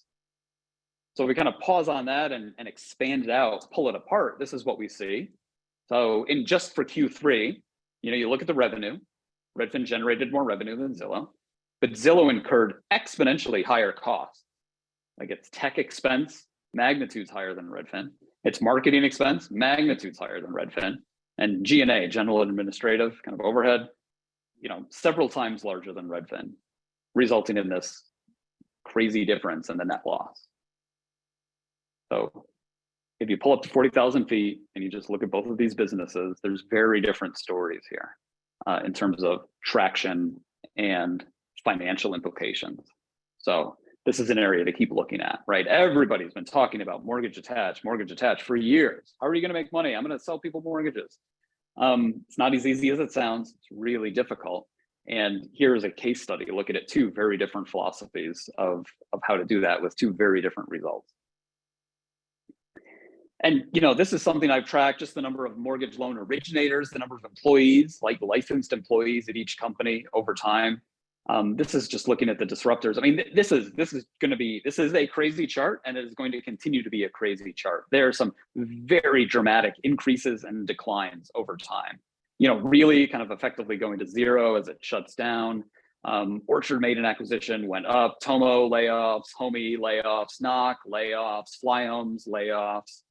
So we kind of pause on that and expand it out, pull it apart. This is what we see. So just for Q3, you look at the revenue. Redfin generated more revenue than Zillow, but Zillow incurred exponentially higher costs. Like its tech expense, magnitudes higher than Redfin. Its marketing expense, magnitudes higher than Redfin. And G&A, general and administrative kind of overhead, several times larger than Redfin, resulting in this crazy difference in the net loss. So if you pull up to 40,000 feet and you just look at both of these businesses, there's very different stories here in terms of traction and financial implications. So this is an area to keep looking at, right? Everybody's been talking about mortgage attached for years. How are you going to make money? I'm going to sell people mortgages. It's not as easy as it sounds. It's really difficult. And here's a case study. Look at it, 2 very different philosophies of how to do that with 2 very different results. And this is something I've tracked, just the number of mortgage loan originators, the number of employees, like licensed employees at each company over time. This is just looking at the disruptors. I mean, this is a crazy chart, and it is going to continue to be a crazy chart. There are some very dramatic increases and declines over time. Really kind of effectively going to zero as it shuts down. Orchard made an acquisition, went up. Tomo layoffs, Homey layoffs, Knock layoffs, Flyhomes layoffs.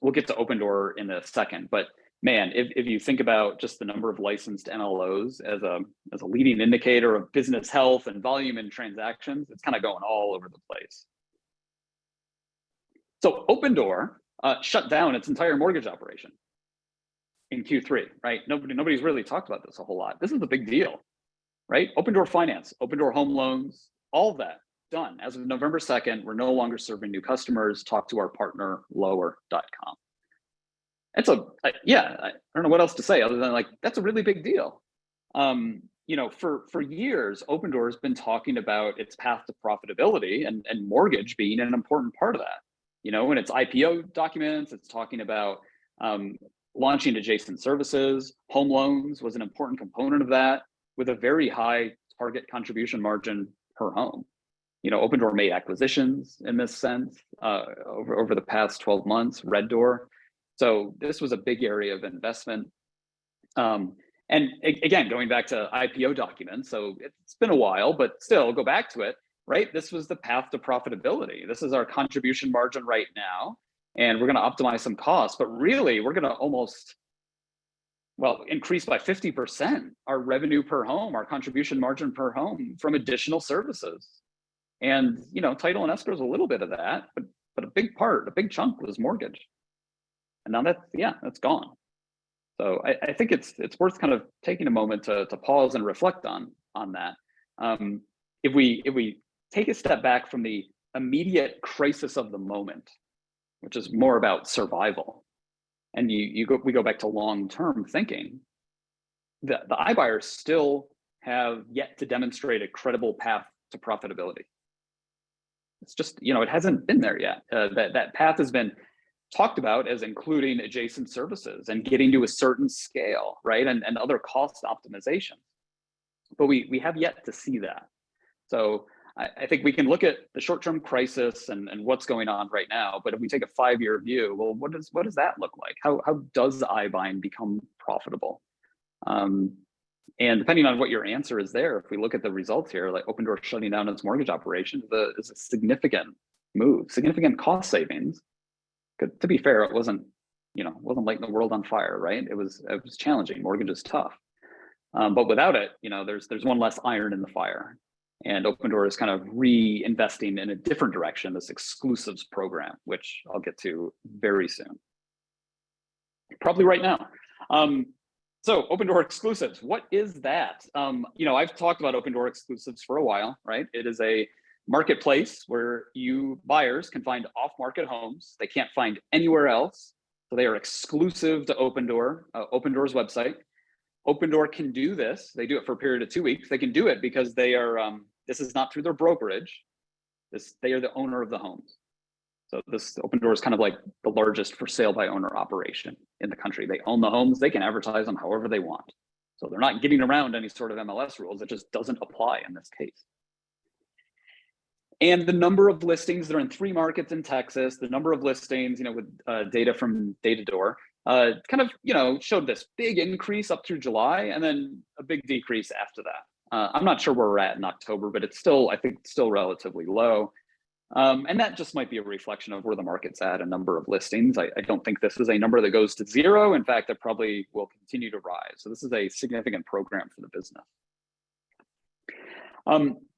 We'll get to Opendoor in a second, but man, if you think about just the number of licensed NLOs as a leading indicator of business health and volume and transactions, it's kind of going all over the place. So Opendoor shut down its entire mortgage operation in Q3, right? Nobody's really talked about this a whole lot. This is a big deal, right? Opendoor Finance, Opendoor Home Loans, all of that done. As of November 2nd, we're no longer serving new customers. Talk to our partner, lower.com. It's I don't know what else to say other than that's a really big deal. For years, Opendoor has been talking about its path to profitability and mortgage being an important part of that. In its IPO documents, it's talking about launching adjacent services. Home loans was an important component of that, with a very high target contribution margin per home. Opendoor made acquisitions in this sense over the past 12 months, Red Door. So this was a big area of investment. And again, going back to IPO documents, so it's been a while, but still go back to it, right? This was the path to profitability. This is our contribution margin right now, and we're going to optimize some costs, but really we're going to almost well, increased by 50% our revenue per home, our contribution margin per home from additional services. And, you know, title and escrow is a little bit of that, but a big part, a big chunk was mortgage. And now that's gone. So I think it's worth kind of taking a moment to pause and reflect on that. If we take a step back from the immediate crisis of the moment, which is more about survival, and we go back to long-term thinking, the iBuyers still have yet to demonstrate a credible path to profitability. It's just, you know, it hasn't been there yet. That path has been talked about as including adjacent services and getting to a certain scale, right? And other cost optimization. But we have yet to see that. So I think we can look at the short-term crisis and what's going on right now, but if we take a 5-year view, well, what does that look like? How does iBuying become profitable? And depending on what your answer is there, if we look at the results here, like Opendoor shutting down its mortgage operation is a significant move, significant cost savings. To be fair, it wasn't lighting the world on fire, right? It was challenging. Mortgage is tough, but without it, you know, there's one less iron in the fire. And Opendoor is kind of reinvesting in a different direction, this exclusives program, which I'll get to very soon, probably right now. So Opendoor exclusives, what is that? You know, I've talked about Opendoor exclusives for a while, right? It is a marketplace where you buyers can find off-market homes they can't find anywhere else. So they are exclusive to Opendoor, Opendoor's website. Opendoor can do this. They do it for a period of 2 weeks. They can do it because they are, this is not through their brokerage. They are the owner of the homes. So this Opendoor is kind of like the largest for sale by owner operation in the country. They own the homes. They can advertise them however they want. So they're not getting around any sort of MLS rules. It just doesn't apply in this case. And the number of listings, they're in 3 markets in Texas. The number of listings, you know, with data from Datadoor, kind of, you know, showed this big increase up through July and then a big decrease after that. I'm not sure where we're at in October, but it's still, I think, still relatively low. And that just might be a reflection of where the market's at, a number of listings. I don't think this is a number that goes to 0. In fact, it probably will continue to rise. So this is a significant program for the business.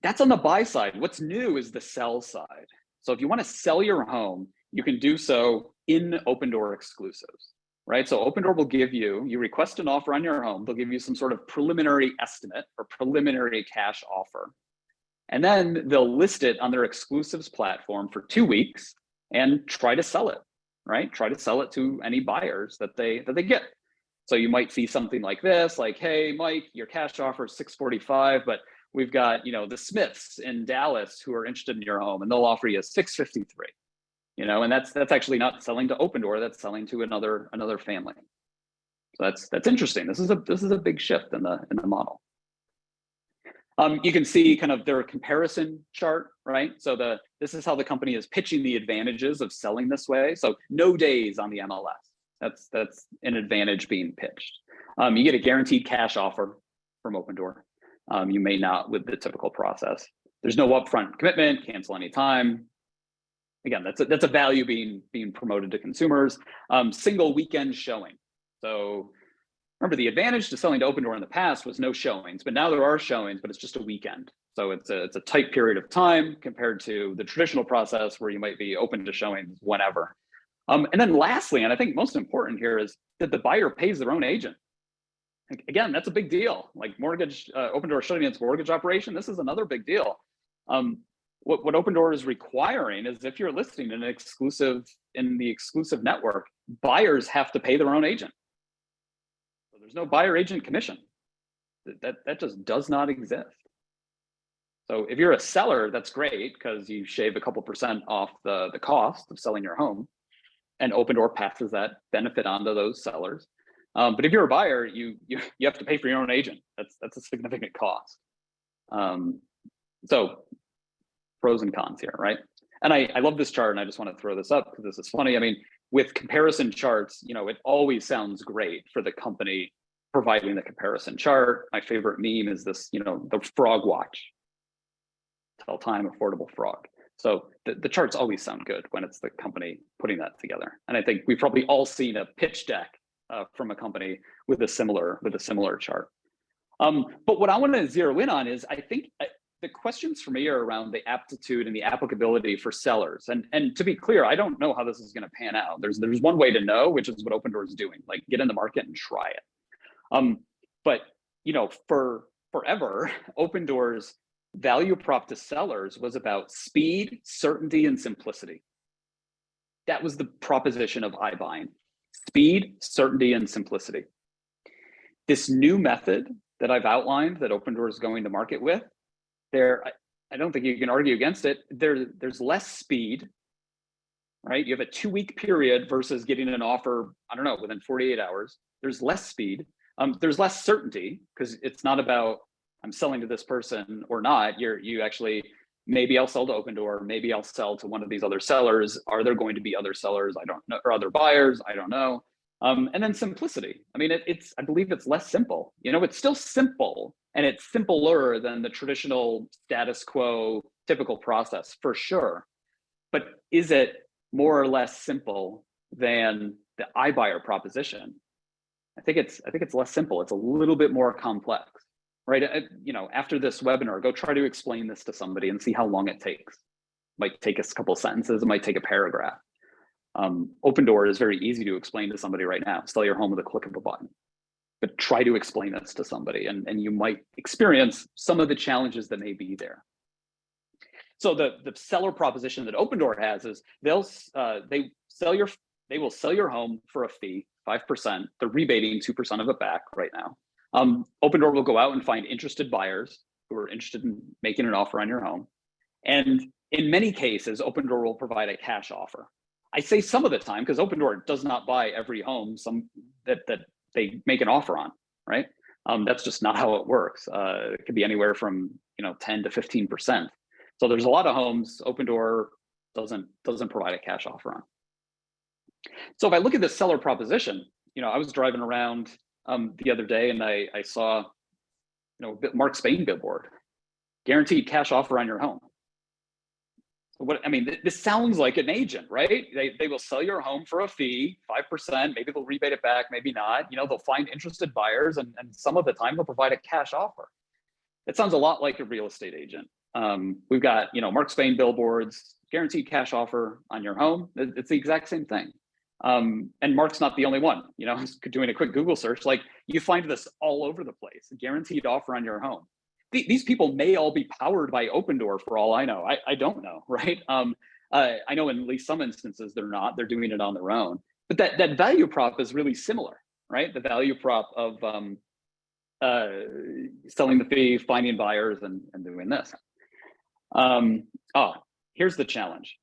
That's on the buy side. What's new is the sell side. So if you want to sell your home, you can do so in Opendoor exclusives, right? So Opendoor will give you request an offer on your home. They'll give you some sort of preliminary estimate or preliminary cash offer. And then they'll list it on their exclusives platform for 2 weeks and try to sell it, right? Try to sell it to any buyers that they get. So you might see something like this, like, hey, Mike, your cash offer is $645, but we've got, you know, the Smiths in Dallas who are interested in your home, and they'll offer you $653. You know, and that's actually not selling to Opendoor, that's selling to another family. So that's interesting. This is a big shift in the model. You can see kind of their comparison chart, right? So this is how the company is pitching the advantages of selling this way. So no days on the MLS. That's an advantage being pitched. You get a guaranteed cash offer from Opendoor. You may not with the typical process. There's no upfront commitment, cancel anytime. Again, that's a value being promoted to consumers. Single weekend showing. So remember, the advantage to selling to Opendoor in the past was no showings, but now there are showings, but it's just a weekend. So it's a tight period of time compared to the traditional process where you might be open to showings whenever. And then lastly, and I think most important here, is that the buyer pays their own agent. Again, that's a big deal. Like mortgage, Opendoor shutting its mortgage operation, this is another big deal. What Opendoor is requiring is if you're listing in the exclusive network, buyers have to pay their own agent. So there's no buyer agent commission. That just does not exist. So if you're a seller, that's great because you shave a couple % off the cost of selling your home, and Opendoor passes that benefit on to those sellers. But if you're a buyer, you have to pay for your own agent. That's a significant cost. So pros and cons here, right? And I love this chart, and I just want to throw this up because this is funny. I mean, with comparison charts, you know, it always sounds great for the company providing the comparison chart. My favorite meme is this, you know, the frog watch. Tell time, affordable frog. So the charts always sound good when it's the company putting that together. And I think we've probably all seen a pitch deck from a company with a similar chart. But what I want to zero in on is, I think the questions for me are around the aptitude and the applicability for sellers. And to be clear, I don't know how this is going to pan out. There's one way to know, which is what Opendoor is doing, like get in the market and try it. But for forever, Opendoor's value prop to sellers was about speed, certainty, and simplicity. That was the proposition of iBuying: speed, certainty, and simplicity. This new method that I've outlined that Opendoor is going to market with, I don't think you can argue against it. There's less speed, right? You have a 2-week period versus getting an offer, I don't know, within 48 hours. There's less speed. There's less certainty, because it's not about I'm selling to this person or not. You actually, maybe I'll sell to Opendoor, maybe I'll sell to one of these other sellers. Are there going to be other sellers? I don't know, or other buyers? I don't know. And then simplicity. I mean, I believe it's less simple. It's still simple, and it's simpler than the traditional status quo typical process, for sure. But is it more or less simple than the iBuyer proposition? I think it's less simple. It's a little bit more complex, right? After this webinar, go try to explain this to somebody and see how long it takes. Might take us a couple of sentences. It might take a paragraph. Opendoor is very easy to explain to somebody right now. Sell your home with a click of a button. But try to explain this to somebody, and you might experience some of the challenges that may be there. So the seller proposition that Opendoor has is they will sell your home for a fee, 5%. They're rebating 2% of it back right now. Opendoor will go out and find interested buyers who are interested in making an offer on your home. And in many cases, Opendoor will provide a cash offer. I say some of the time because Opendoor does not buy every home that they make an offer on, right? That's just not how it works. It could be anywhere from 10 to 15%. So there's a lot of homes Opendoor doesn't provide a cash offer on. So if I look at the seller proposition, I was driving around the other day and I saw Mark Spain billboard, guaranteed cash offer on your home. This sounds like an agent, right? They will sell your home for a fee, 5%. Maybe they'll rebate it back, maybe not. They'll find interested buyers, and some of the time they'll provide a cash offer. It sounds a lot like a real estate agent. We've got Mark Spain billboards, guaranteed cash offer on your home. It's the exact same thing. And Mark's not the only one. Doing a quick Google search, like you find this all over the place. Guaranteed offer on your home. These people may all be powered by Opendoor for all I know. I don't know, right? I know in at least some instances they're not. They're doing it on their own. But that value prop is really similar, right? The value prop of selling the fee, finding buyers, and doing this. Here's the challenge.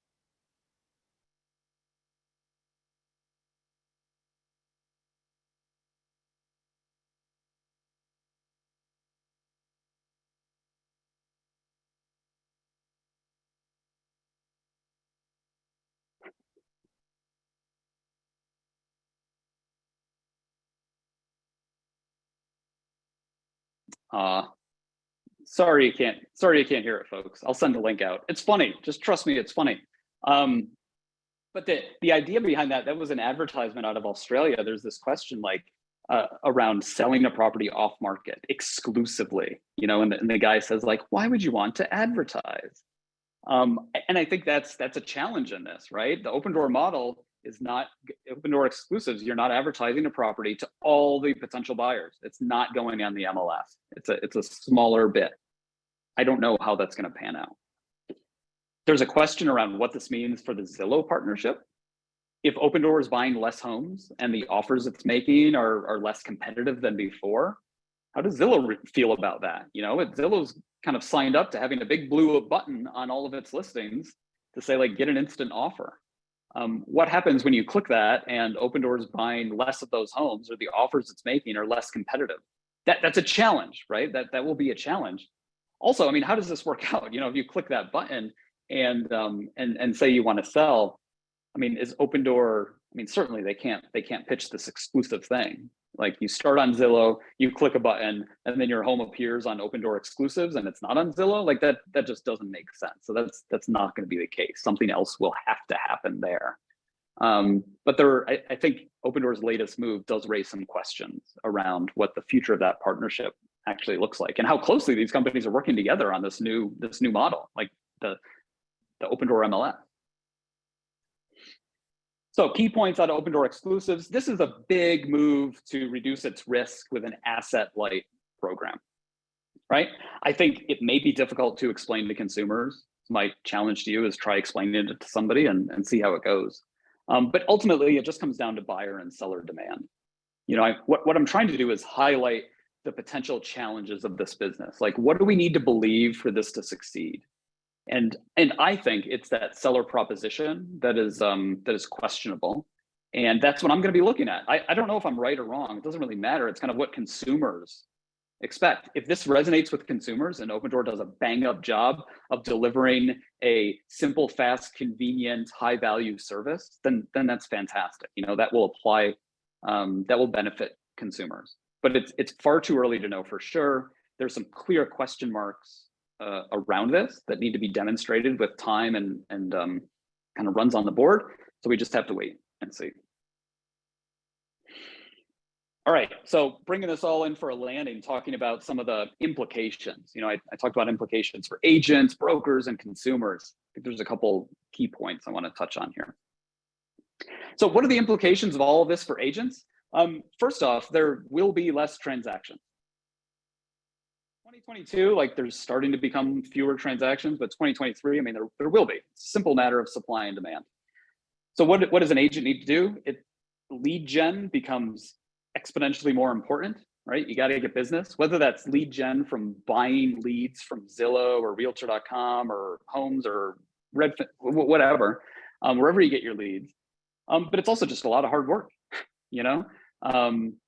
Sorry you can't hear it, folks. I'll send the link out. It's funny. Just trust me, it's funny. But the idea behind that was an advertisement out of Australia. There's this question around selling a property off market exclusively, and the guy says why would you want to advertise? And I think that's a challenge in this, right? The Opendoor model is not Opendoor exclusives. You're not advertising a property to all the potential buyers. It's not going on the MLS. It's a smaller bit. I don't know how that's going to pan out. There's a question around what this means for the Zillow partnership. If Opendoor is buying less homes and the offers it's making are less competitive than before, how does Zillow feel about that? Zillow's kind of signed up to having a big blue button on all of its listings to say get an instant offer. What happens when you click that and Opendoor is buying less of those homes, or the offers it's making are less competitive? That's a challenge, right? That will be a challenge. Also, how does this work out? If you click that button and say you want to sell, is Opendoor? Certainly they can't pitch this exclusive thing. You start on Zillow, you click a button, and then your home appears on Opendoor exclusives, and it's not on Zillow. That just doesn't make sense. So that's not going to be the case. Something else will have to happen there. But I think Opendoor's latest move does raise some questions around what the future of that partnership actually looks like and how closely these companies are working together on this new model, like the Opendoor MLS. So key points out of Opendoor exclusives. This is a big move to reduce its risk with an asset-light program, right? I think it may be difficult to explain to consumers. My challenge to you is try explaining it to somebody and see how it goes. But ultimately, it just comes down to buyer and seller demand. You know, what I'm trying to do is highlight the potential challenges of this business. Like, what do we need to believe for this to succeed? And I think it's that seller proposition that is questionable. And that's what I'm going to be looking at. I don't know if I'm right or wrong. It doesn't really matter. It's kind of what consumers expect. If this resonates with consumers and Opendoor does a bang up job of delivering a simple, fast, convenient, high value service, then that's fantastic. You know, that will apply, that will benefit consumers. But it's far too early to know for sure. There's some clear question marks around this that need to be demonstrated with time and kind of runs on the board. So we just have to wait and see. All right, so bringing this all in for a landing, talking about some of the implications. You know, I talked about implications for agents, brokers, and consumers. I think there's a couple key points I want to touch on here. So what are the implications of all of this for agents? First off, there will be less transactions. 2022, like there's starting to become fewer transactions, but 2023, I mean, there will be. It's a simple matter of supply and demand. So what does an agent need to do? Lead gen becomes exponentially more important, right? You got to get business, whether that's lead gen from buying leads from Zillow or Realtor.com or Homes or Redfin, whatever, wherever you get your leads. But it's also just a lot of hard work, you know?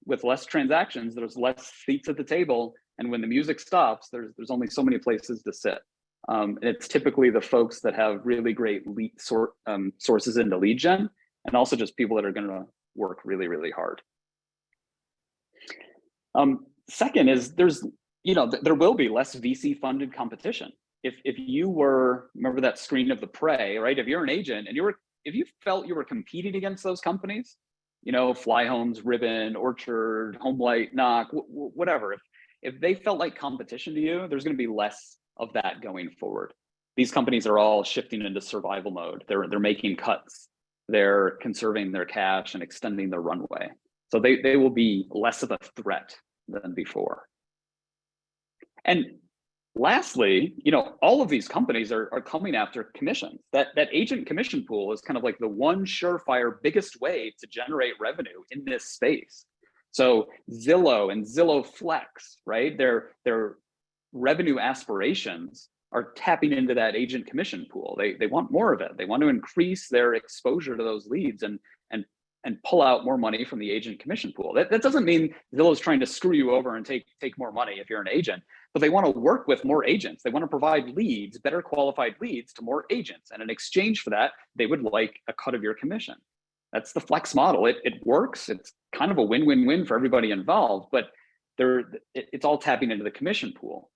With less transactions, there's less seats at the table. And when the music stops, there's only so many places to sit. And it's typically the folks that have really great lead sources into lead gen, and also just people that are going to work really, really hard. Second is there will be less VC funded competition. If you were, remember that screen of the prey, right? If you're an agent and if you felt you were competing against those companies, you know, Fly Homes, Ribbon, Orchard, Homelight, Knock, whatever. If they felt like competition to you, there's going to be less of that going forward. These companies are all shifting into survival mode. They're making cuts. They're conserving their cash and extending their runway. So they will be less of a threat than before. And lastly, you know, all of these companies are coming after commissions. That agent commission pool is kind of like the one surefire biggest way to generate revenue in this space. So Zillow and Zillow Flex, right? Their revenue aspirations are tapping into that agent commission pool. They want more of it. They want to increase their exposure to those leads and pull out more money from the agent commission pool. That doesn't mean Zillow's trying to screw you over and take more money if you're an agent, but they want to work with more agents. They want to provide leads, better qualified leads to more agents. And in exchange for that, they would like a cut of your commission. That's the Flex model. It works. It's kind of a win-win-win for everybody involved, but it's all tapping into the commission pool.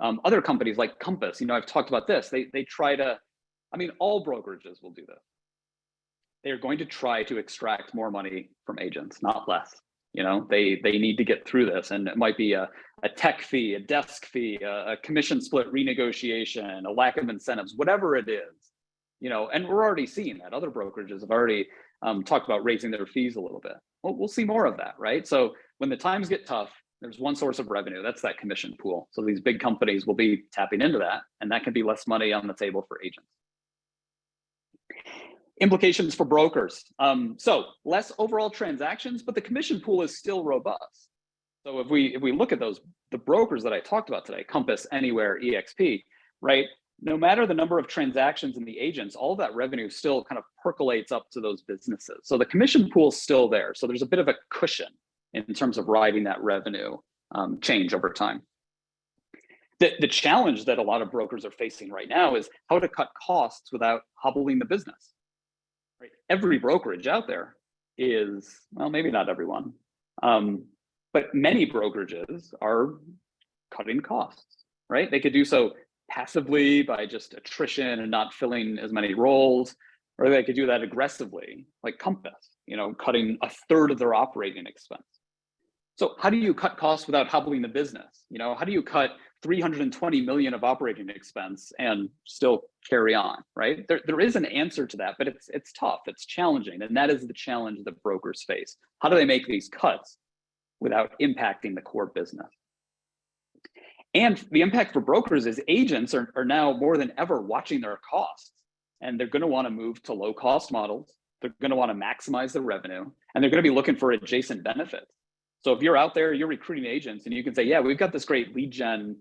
Other companies like Compass, you know, I've talked about this. They try to, I mean, all brokerages will do this. They're going to try to extract more money from agents, not less. You know, they need to get through this, and it might be a tech fee, a desk fee, a commission split renegotiation, a lack of incentives, whatever it is. You know, and we're already seeing that. Other brokerages have already talked about raising their fees a little bit. Well, we'll see more of that, right? So when the times get tough, there's one source of revenue. That's that commission pool. So these big companies will be tapping into that, and that can be less money on the table for agents. Implications for brokers. So less overall transactions, but the commission pool is still robust. So if we look at the brokers that I talked about today, Compass, Anywhere, EXP, right? No matter the number of transactions in the agents, all of that revenue still kind of percolates up to those businesses. So the commission pool is still there. So there's a bit of a cushion in terms of riding that revenue change over time. The challenge that a lot of brokers are facing right now is how to cut costs without hobbling the business. Right? Every brokerage out there is, well, maybe not everyone, but many brokerages are cutting costs, right? They could do so passively by just attrition and not filling as many roles. or they could do that aggressively, like Compass, cutting a third of their operating expense. So how do you cut costs without hobbling the business? How do you cut 320 million of operating expense and still carry on, right? There is an answer to that, but it's tough, it's challenging, and that is the challenge that brokers face. How do they make these cuts without impacting the core business? And the impact for brokers is agents are now more than ever watching their costs, and they're going to want to move to low cost models. They're going to want to maximize the revenue, and they're going to be looking for adjacent benefits. So if you're out there, you're recruiting agents, and you can say, yeah, we've got this great lead gen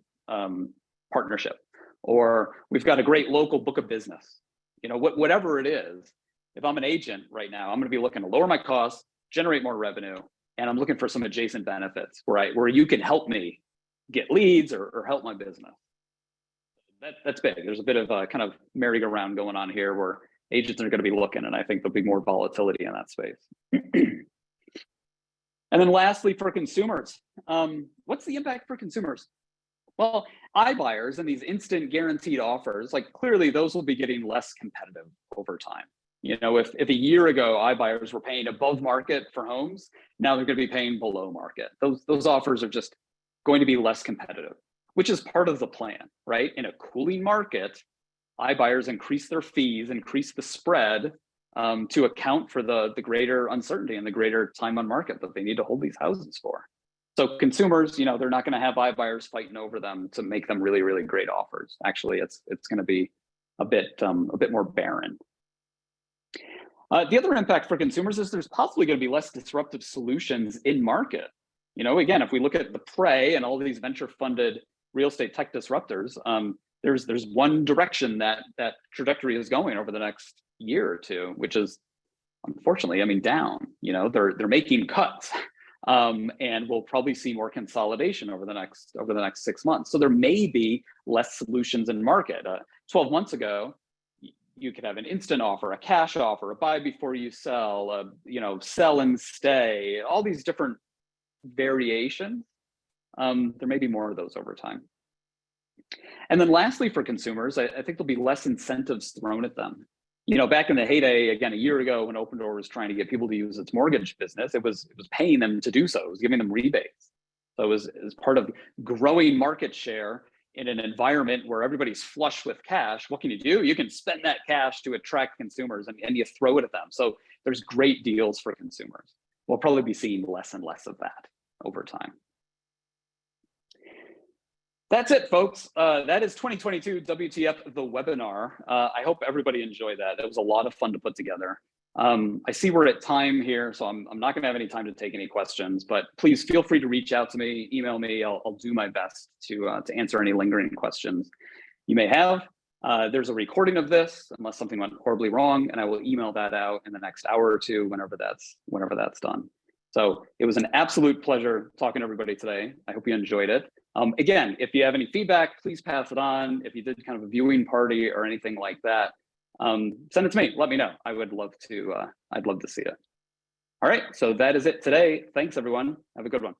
partnership, or we've got a great local book of business. Whatever it is, if I'm an agent right now, I'm going to be looking to lower my costs, generate more revenue, and I'm looking for some adjacent benefits where you can help me get leads or help my business. That's big. There's a bit of a kind of merry-go-round going on here where agents are going to be looking, and I think there'll be more volatility in that space. And then lastly, for consumers, what's the impact for consumers? Well, iBuyers and these instant guaranteed offers, like clearly those will be getting less competitive over time. If a year ago iBuyers were paying above market for homes, now they're going to be paying below market. Those offers are just going to be less competitive, which is part of the plan, right? In a cooling market, iBuyers increase their fees, increase the spread to account for the greater uncertainty and the greater time on market that they need to hold these houses for. So consumers, they're not going to have iBuyers fighting over them to make them really, really great offers. Actually, it's going to be a bit more barren. The other impact for consumers is there's possibly going to be less disruptive solutions in market. Again, if we look at the prey and all these venture-funded real estate tech disruptors, there's one direction that trajectory is going over the next year or two, which is unfortunately, down. They're making cuts, and we'll probably see more consolidation over the next 6 months. So there may be less solutions in market. 12 months ago, you could have an instant offer, a cash offer, a buy before you sell, sell and stay, all these different variations. There may be more of those over time. And then lastly, for consumers, I think there'll be less incentives thrown at them. Back in the heyday, again, a year ago, when Opendoor was trying to get people to use its mortgage business, it was paying them to do so. It was giving them rebates. So it was part of growing market share in an environment where everybody's flush with cash. What can you do? You can spend that cash to attract consumers, and you throw it at them. So there's great deals for consumers. We'll probably be seeing less and less of that over time. That's it, folks. That is 2022 WTF The Webinar. I hope everybody enjoyed that. That was a lot of fun to put together. I see we're at time here, so I'm not going to have any time to take any questions, but please feel free to reach out to me, email me. I'll do my best to answer any lingering questions you may have. There's a recording of this, unless something went horribly wrong, and I will email that out in the next hour or two whenever that's done. So it was an absolute pleasure talking to everybody today. I hope you enjoyed it. Again, if you have any feedback, please pass it on. If you did kind of a viewing party or anything like that, send it to me. Let me know. I'd love to see it. All right, so that is it today. Thanks, everyone. Have a good one.